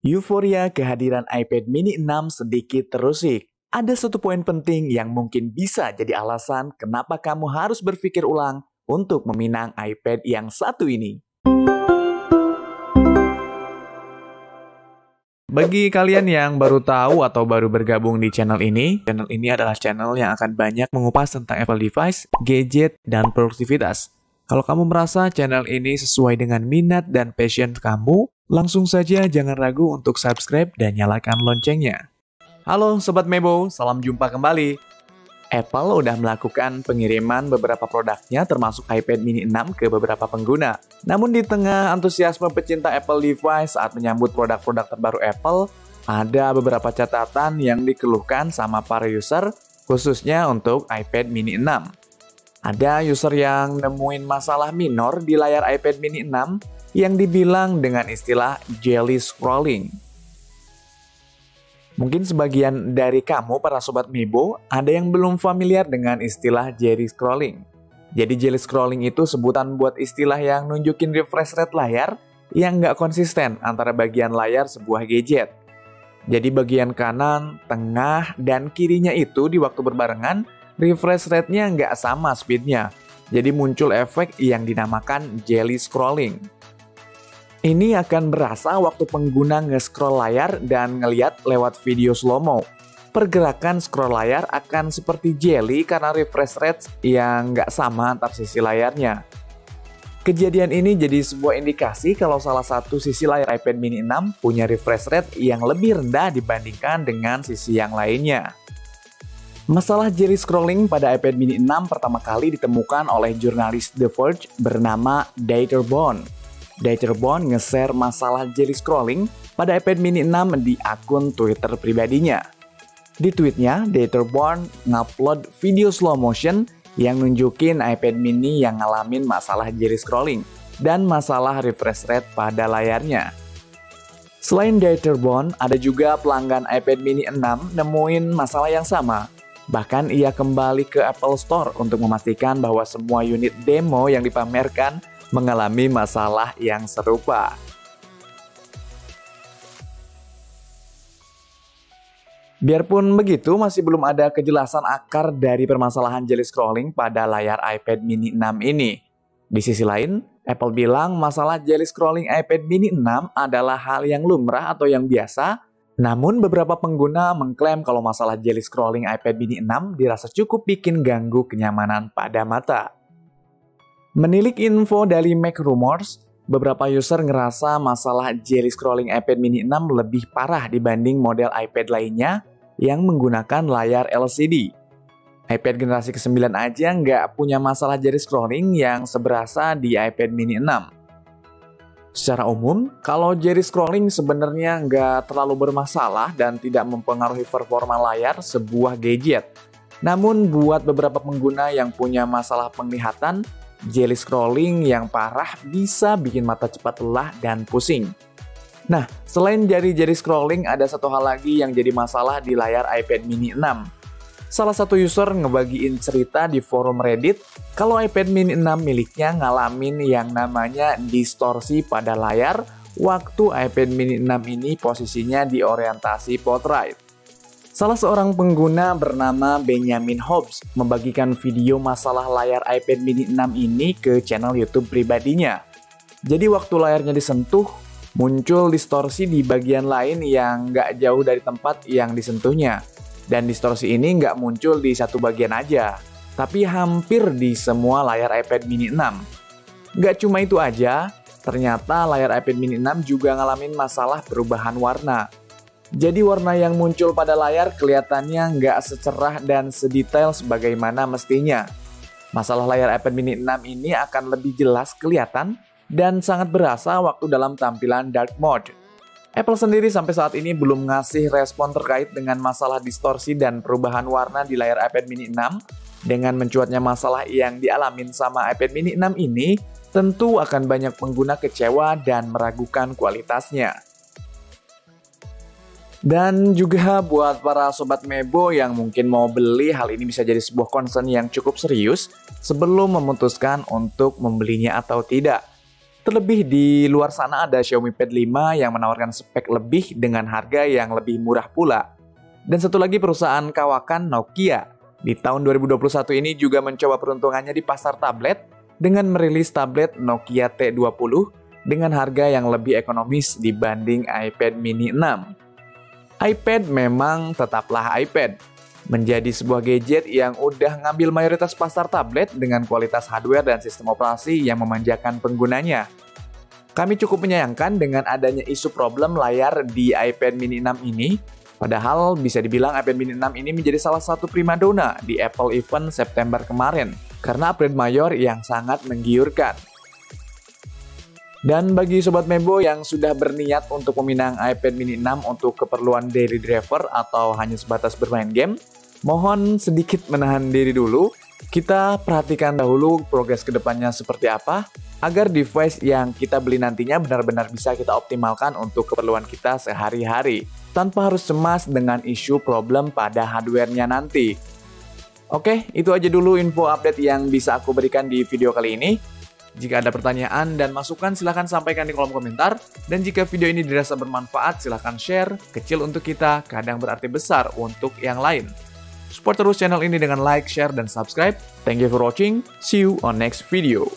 Euforia kehadiran iPad mini 6 sedikit terusik. Ada satu poin penting yang mungkin bisa jadi alasan kenapa kamu harus berpikir ulang untuk meminang iPad yang satu ini. Bagi kalian yang baru tahu atau baru bergabung di channel ini adalah channel yang akan banyak mengupas tentang Apple device, gadget, dan produktivitas. Kalau kamu merasa channel ini sesuai dengan minat dan passion kamu, langsung saja jangan ragu untuk subscribe dan nyalakan loncengnya. Halo Sobat Mebo, salam jumpa kembali. Apple udah melakukan pengiriman beberapa produknya termasuk iPad mini 6 ke beberapa pengguna. Namun di tengah antusiasme pecinta Apple device saat menyambut produk-produk terbaru Apple, ada beberapa catatan yang dikeluhkan sama para user, khususnya untuk iPad mini 6. Ada user yang nemuin masalah minor di layar iPad mini 6 yang dibilang dengan istilah jelly scrolling. Mungkin sebagian dari kamu para Sobat Mebo ada yang belum familiar dengan istilah jelly scrolling. Jadi jelly scrolling itu sebutan buat istilah yang nunjukin refresh rate layar yang nggak konsisten antara bagian layar sebuah gadget. Jadi bagian kanan, tengah, dan kirinya itu di waktu berbarengan, refresh rate-nya nggak sama speednya. Jadi muncul efek yang dinamakan jelly scrolling. Ini akan berasa waktu pengguna nge-scroll layar dan ngeliat lewat video slow-mo. Pergerakan scroll layar akan seperti jelly karena refresh rate yang nggak sama antar sisi layarnya. Kejadian ini jadi sebuah indikasi kalau salah satu sisi layar iPad mini 6 punya refresh rate yang lebih rendah dibandingkan dengan sisi yang lainnya. Masalah jelly scrolling pada iPad mini 6 pertama kali ditemukan oleh jurnalis The Verge bernama Dieter Bohn. Dieter Bohn nge-share masalah jelly scrolling pada iPad mini 6 di akun Twitter pribadinya. Di tweetnya, Dieter Bohn ngupload video slow motion yang nunjukin iPad mini yang ngalamin masalah jelly scrolling dan masalah refresh rate pada layarnya. Selain Dieter Bohn, ada juga pelanggan iPad mini 6 nemuin masalah yang sama. Bahkan ia kembali ke Apple Store untuk memastikan bahwa semua unit demo yang dipamerkan mengalami masalah yang serupa. Biarpun begitu, masih belum ada kejelasan akar dari permasalahan jelly scrolling pada layar iPad mini 6 ini. Di sisi lain, Apple bilang masalah jelly scrolling iPad mini 6 adalah hal yang lumrah atau yang biasa. Namun beberapa pengguna mengklaim kalau masalah jelly scrolling iPad mini 6 dirasa cukup bikin ganggu kenyamanan pada mata. Menilik info dari Mac Rumors, beberapa user ngerasa masalah jelly scrolling iPad mini 6 lebih parah dibanding model iPad lainnya yang menggunakan layar LCD. iPad generasi ke-9 aja nggak punya masalah jelly scrolling yang seberasa di iPad mini 6. Secara umum, kalau jelly scrolling sebenarnya nggak terlalu bermasalah dan tidak mempengaruhi performa layar sebuah gadget. Namun buat beberapa pengguna yang punya masalah penglihatan, jelly scrolling yang parah bisa bikin mata cepat lelah dan pusing. Nah, selain dari jelly scrolling, ada satu hal lagi yang jadi masalah di layar iPad mini 6. Salah satu user ngebagiin cerita di forum Reddit kalau iPad mini 6 miliknya ngalamin yang namanya distorsi pada layar waktu iPad mini 6 ini posisinya di orientasi portrait. Salah seorang pengguna bernama Benjamin Hobbs membagikan video masalah layar iPad mini 6 ini ke channel YouTube pribadinya. Jadi waktu layarnya disentuh, muncul distorsi di bagian lain yang nggak jauh dari tempat yang disentuhnya. Dan distorsi ini nggak muncul di satu bagian aja, tapi hampir di semua layar iPad mini 6. Nggak cuma itu aja, ternyata layar iPad mini 6 juga ngalamin masalah perubahan warna. Jadi warna yang muncul pada layar kelihatannya nggak secerah dan sedetail sebagaimana mestinya. Masalah layar iPad mini 6 ini akan lebih jelas kelihatan dan sangat berasa waktu dalam tampilan dark mode. Apple sendiri sampai saat ini belum ngasih respon terkait dengan masalah distorsi dan perubahan warna di layar iPad mini 6. Dengan mencuatnya masalah yang dialamin sama iPad mini 6 ini, tentu akan banyak pengguna kecewa dan meragukan kualitasnya. Dan juga buat para Sobat Mebo yang mungkin mau beli, hal ini bisa jadi sebuah concern yang cukup serius sebelum memutuskan untuk membelinya atau tidak. Terlebih di luar sana ada Xiaomi Pad 5 yang menawarkan spek lebih dengan harga yang lebih murah pula. Dan satu lagi perusahaan kawakan Nokia. Di tahun 2021 ini juga mencoba peruntungannya di pasar tablet dengan merilis tablet Nokia T20 dengan harga yang lebih ekonomis dibanding iPad mini 6. iPad memang tetaplah iPad. Menjadi sebuah gadget yang udah ngambil mayoritas pasar tablet dengan kualitas hardware dan sistem operasi yang memanjakan penggunanya. Kami cukup menyayangkan dengan adanya isu problem layar di iPad mini 6 ini, padahal bisa dibilang iPad mini 6 ini menjadi salah satu primadona di Apple Event September kemarin, karena upgrade mayor yang sangat menggiurkan. Dan bagi Sobat Mebo yang sudah berniat untuk meminang iPad mini 6 untuk keperluan daily driver atau hanya sebatas bermain game, mohon sedikit menahan diri dulu. Kita perhatikan dahulu progres kedepannya seperti apa, agar device yang kita beli nantinya benar-benar bisa kita optimalkan untuk keperluan kita sehari-hari, tanpa harus cemas dengan isu problem pada hardware-nya nanti. Oke, itu aja dulu info update yang bisa aku berikan di video kali ini. Jika ada pertanyaan dan masukan silahkan sampaikan di kolom komentar. Dan jika video ini dirasa bermanfaat silahkan share, kecil untuk kita kadang berarti besar untuk yang lain. Support terus channel ini dengan like, share, dan subscribe. Thank you for watching. See you on next video.